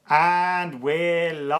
And we're live.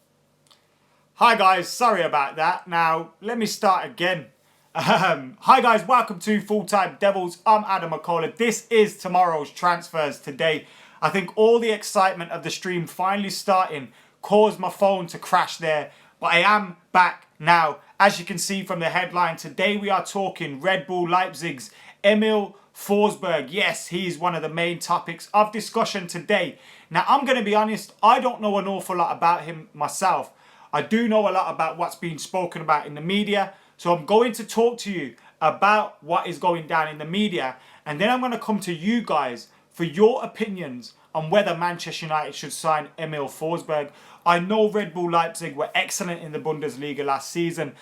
Hi guys, sorry about that. Now, let me start again. Hi guys, welcome to Full Time Devils. I'm Adam McCullough. This is tomorrow's transfers today. I think all the excitement of the stream finally starting caused my phone to crash there. But I am back now. As you can see from the headline, today we are talking Red Bull Leipzig's Emil Forsberg. Yes, he's one of the main topics of discussion today. Now, I'm going to be honest, I don't know an awful lot about him myself. I do know a lot about what's being spoken about in the media. So I'm going to talk to you about what is going down in the media. And then I'm going to come to you guys for your opinions on whether Manchester United should sign Emil Forsberg. I know Red Bull Leipzig were excellent in the Bundesliga last season.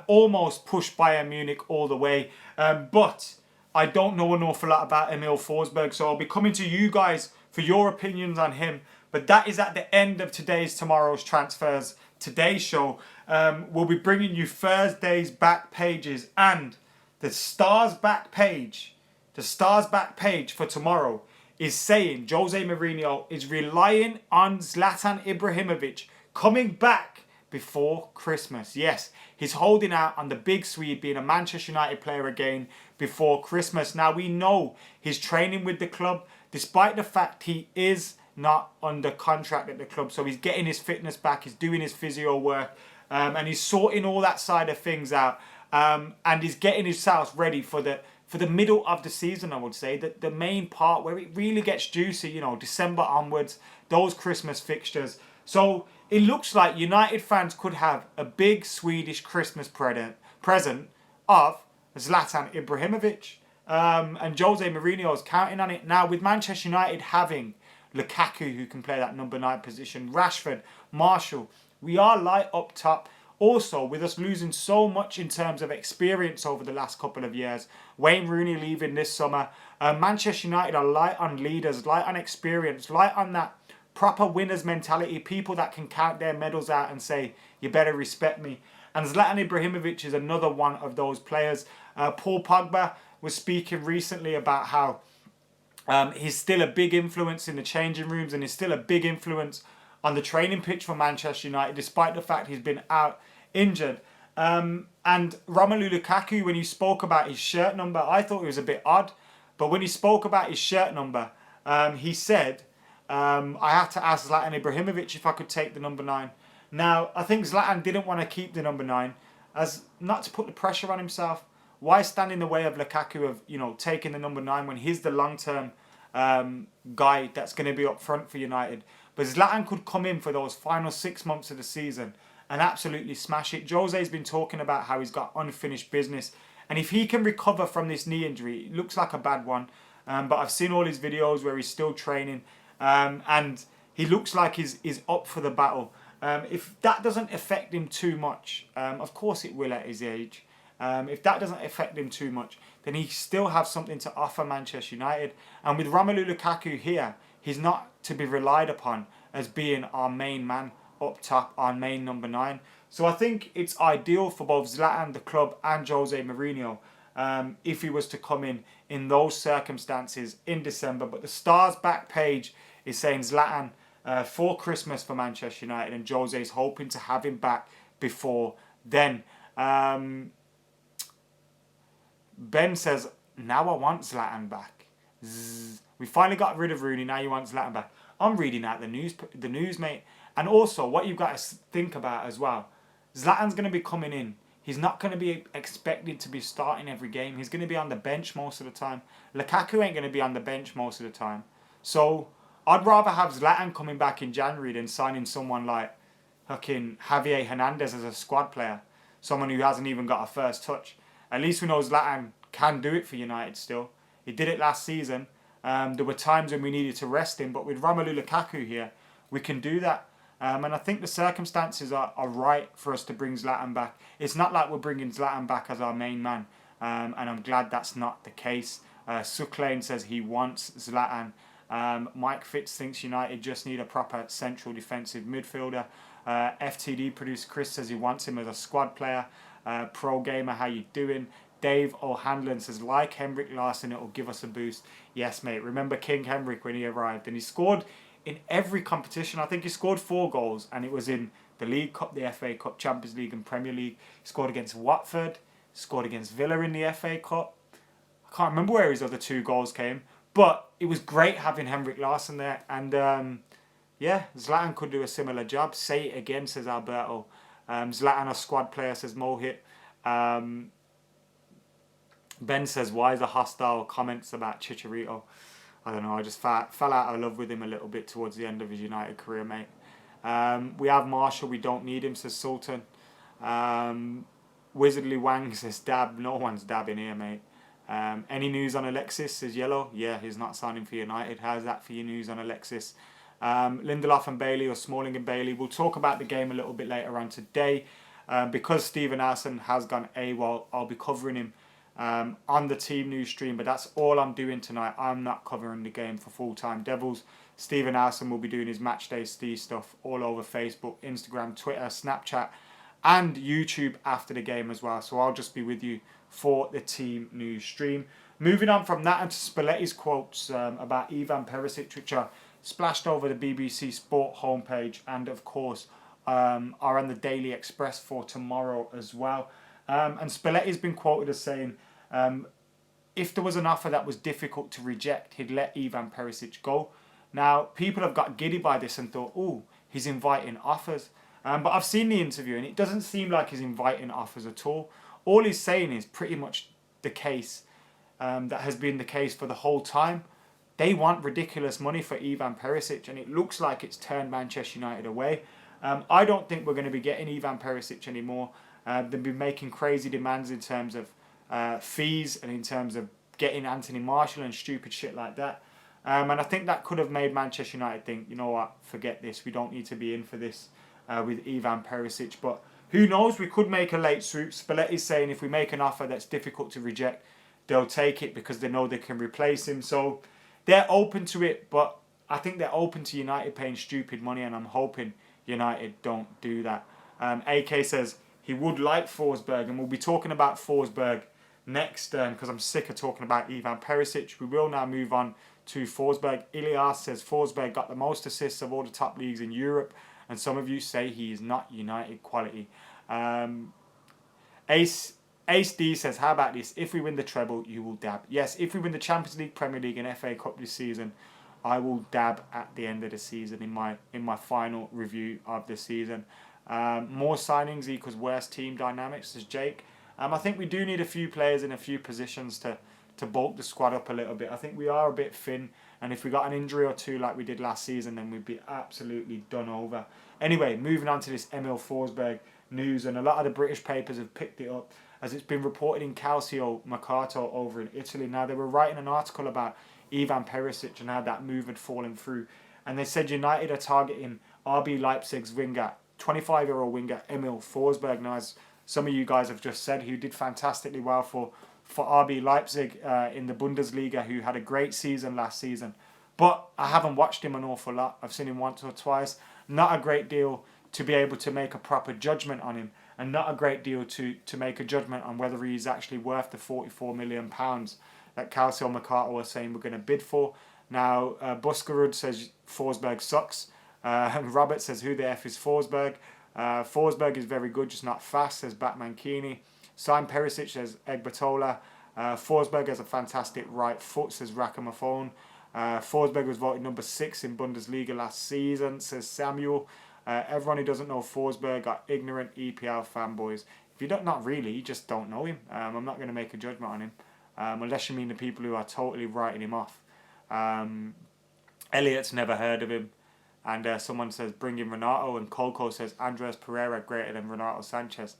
Almost pushed Bayern Munich all the way. But I don't know an awful lot about Emil Forsberg. So I'll be coming to you guys for your opinions on him. But that is at the end of tomorrow's transfers. Today's show, we'll be bringing you Thursday's back pages and the Stars back page. The Stars back page for tomorrow is saying Jose Mourinho is relying on Zlatan Ibrahimovic coming back before Christmas. Yes, he's holding out on the big Swede being a Manchester United player again before Christmas. Now we know he's training with the club despite the fact he is not under contract at the club, so he's getting his fitness back, he's doing his physio work, and he's sorting all that side of things out, and he's getting himself ready for the middle of the season. I would say that the main part where it really gets juicy, you know, December onwards, those Christmas fixtures. So it looks like United fans could have a big Swedish Christmas present of Zlatan Ibrahimovic, and Jose Mourinho is counting on it. Now with Manchester United having Lukaku, who can play that number 9 position, Rashford, Marshall, we are light up top. Also, with us losing so much in terms of experience over the last couple of years, Wayne Rooney leaving this summer, Manchester United are light on leaders, light on experience, light on that proper winners mentality, people that can count their medals out and say, you better respect me. And Zlatan Ibrahimovic is another one of those players. Paul Pogba was speaking recently about how he's still a big influence in the changing rooms and he's still a big influence on the training pitch for Manchester United, despite the fact he's been out injured. And Romelu Lukaku, when he spoke about his shirt number, I thought it was a bit odd. But when he spoke about his shirt number, he said, I had to ask Zlatan Ibrahimovic if I could take the number 9. Now, I think Zlatan didn't want to keep the number 9, as not to put the pressure on himself. Why stand in the way of Lukaku of, you know, taking the number 9 when he's the long-term guy that's going to be up front for United? But Zlatan could come in for those final 6 months of the season and absolutely smash it. Jose's been talking about how he's got unfinished business. And if he can recover from this knee injury, it looks like a bad one. But I've seen all his videos where he's still training. And he looks like he's up for the battle. If that doesn't affect him too much, of course it will at his age. If that doesn't affect him too much, then he still has something to offer Manchester United. And with Romelu Lukaku here, he's not to be relied upon as being our main man up top, our main number 9. So I think it's ideal for both Zlatan, the club, and Jose Mourinho if he was to come in those circumstances in December. But the Stars back page is saying Zlatan for Christmas for Manchester United, and Jose's hoping to have him back before then. Ben says, now I want Zlatan back. We finally got rid of Rooney, now you want Zlatan back. I'm reading out the news, mate. And also, what you've got to think about as well, Zlatan's going to be coming in. He's not going to be expected to be starting every game. He's going to be on the bench most of the time. Lukaku ain't going to be on the bench most of the time. So, I'd rather have Zlatan coming back in January than signing someone like fucking Javier Hernandez as a squad player. Someone who hasn't even got a first touch. At least we know Zlatan can do it for United still. He did it last season. There were times when we needed to rest him, but with Romelu Lukaku here, we can do that. And I think the circumstances are right for us to bring Zlatan back. It's not like we're bringing Zlatan back as our main man, and I'm glad that's not the case. Suklane says he wants Zlatan. Mike Fitz thinks United just need a proper central defensive midfielder. FTD producer Chris says he wants him as a squad player. Pro Gamer, how you doing? Dave O'Hanlon says, like Henrik Larsson, it will give us a boost. Yes, mate. Remember King Henrik when he arrived? And he scored in every competition. I think he scored 4 goals, and it was in the League Cup, the FA Cup, Champions League and Premier League. He scored against Watford, scored against Villa in the FA Cup. I can't remember where his other 2 goals came, but it was great having Henrik Larsson there. And yeah, Zlatan could do a similar job. Say it again, says Alberto. Zlatan, a squad player, says Mohit. Ben says, why is the hostile comments about Chicharito? I don't know, I just fell out of love with him a little bit towards the end of his United career, mate. We have Marshall, we don't need him, says Sultan. Wizardly Wang says, dab. No one's dabbing here, mate. Any news on Alexis, says Yellow. Yeah, he's not signing for United. How's that for your news on Alexis? Lindelof and Bailey, or Smalling and Bailey. We'll talk about the game a little bit later on today. Because Stephen Arson has gone AWOL, I'll be covering him on the team news stream, but that's all I'm doing tonight. I'm not covering the game for Full Time Devils. Stephen Arson will be doing his Matchday Steve stuff all over Facebook, Instagram, Twitter, Snapchat, and YouTube after the game as well. So I'll just be with you for the team news stream. Moving on from that into Spalletti's quotes about Ivan Perisic, which are splashed over the BBC Sport homepage and of course are on the Daily Express for tomorrow as well. And Spalletti's been quoted as saying, if there was an offer that was difficult to reject, he'd let Ivan Perisic go. Now, people have got giddy by this and thought, oh, he's inviting offers. But I've seen the interview and it doesn't seem like he's inviting offers at all. All he's saying is pretty much the case that has been the case for the whole time. They want ridiculous money for Ivan Perisic, and it looks like it's turned Manchester United away. I don't think we're going to be getting Ivan Perisic anymore. They've been making crazy demands in terms of fees and in terms of getting Anthony Martial and stupid shit like that. And I think that could have made Manchester United think, you know what, forget this. We don't need to be in for this with Ivan Perisic. But who knows, we could make a late swoop. Spalletti's saying if we make an offer that's difficult to reject, they'll take it because they know they can replace him. So they're open to it, but I think they're open to United paying stupid money, and I'm hoping United don't do that. AK says he would like Forsberg, and we'll be talking about Forsberg next because I'm sick of talking about Ivan Perisic. We will now move on to Forsberg. Ilias says Forsberg got the most assists of all the top leagues in Europe, and some of you say he is not United quality. Ace D says, how about this? If we win the treble, you will dab. Yes, if we win the Champions League, Premier League and FA Cup this season, I will dab at the end of the season in my final review of the season. More signings equals worse team dynamics, says Jake. I think we do need a few players in a few positions to bulk the squad up a little bit. I think we are a bit thin, and if we got an injury or two like we did last season, then we'd be absolutely done over. Anyway, moving on to this Emil Forsberg news, and a lot of the British papers have picked it up as it's been reported in Calcio Mercato over in Italy. Now, they were writing an article about Ivan Perisic and how that move had fallen through, and they said United are targeting RB Leipzig's winger, 25-year-old winger Emil Forsberg. Now, as some of you guys have just said, who did fantastically well for RB Leipzig in the Bundesliga, who had a great season last season. But I haven't watched him an awful lot. I've seen him once or twice. Not a great deal to be able to make a proper judgment on him, and not a great deal to make a judgment on whether he's actually worth the £44 million that Calcio Mercato are saying we're going to bid for. Now, Buskerud says Forsberg sucks. Robert says, who the F is Forsberg? Forsberg is very good, just not fast, says Batman Keeney. Sign Perisic, says Egbatola. Forsberg has a fantastic right foot, says Rackamafone. Forsberg was voted number 6 in Bundesliga last season, says Samuel. Everyone who doesn't know Forsberg are ignorant EPL fanboys. If you don't, not really, you just don't know him. I'm not going to make a judgment on him, unless you mean the people who are totally writing him off. Elliot's never heard of him. And someone says, bring in Renato. And Coco says, Andres Pereira greater than Renato Sanchez.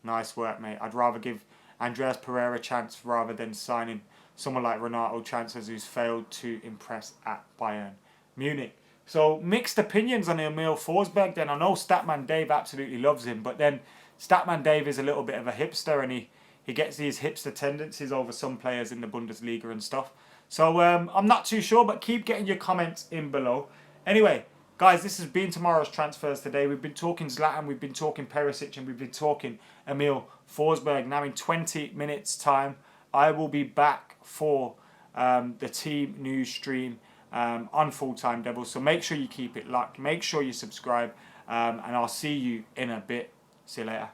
Nice work, mate. I'd rather give Andres Pereira a chance rather than signing someone like Renato Chances, who's failed to impress at Bayern Munich. So, mixed opinions on Emil Forsberg then. I know Statman Dave absolutely loves him, but then Statman Dave is a little bit of a hipster, and he gets these hipster tendencies over some players in the Bundesliga and stuff. So, I'm not too sure, but keep getting your comments in below. Anyway, guys, this has been tomorrow's transfers today. We've been talking Zlatan, we've been talking Perisic, and we've been talking Emil Forsberg. Now, in 20 minutes' time, I will be back for the team news stream. on Full Time Devils. So make sure you keep it locked. Make sure you subscribe. And I'll see you in a bit. See you later.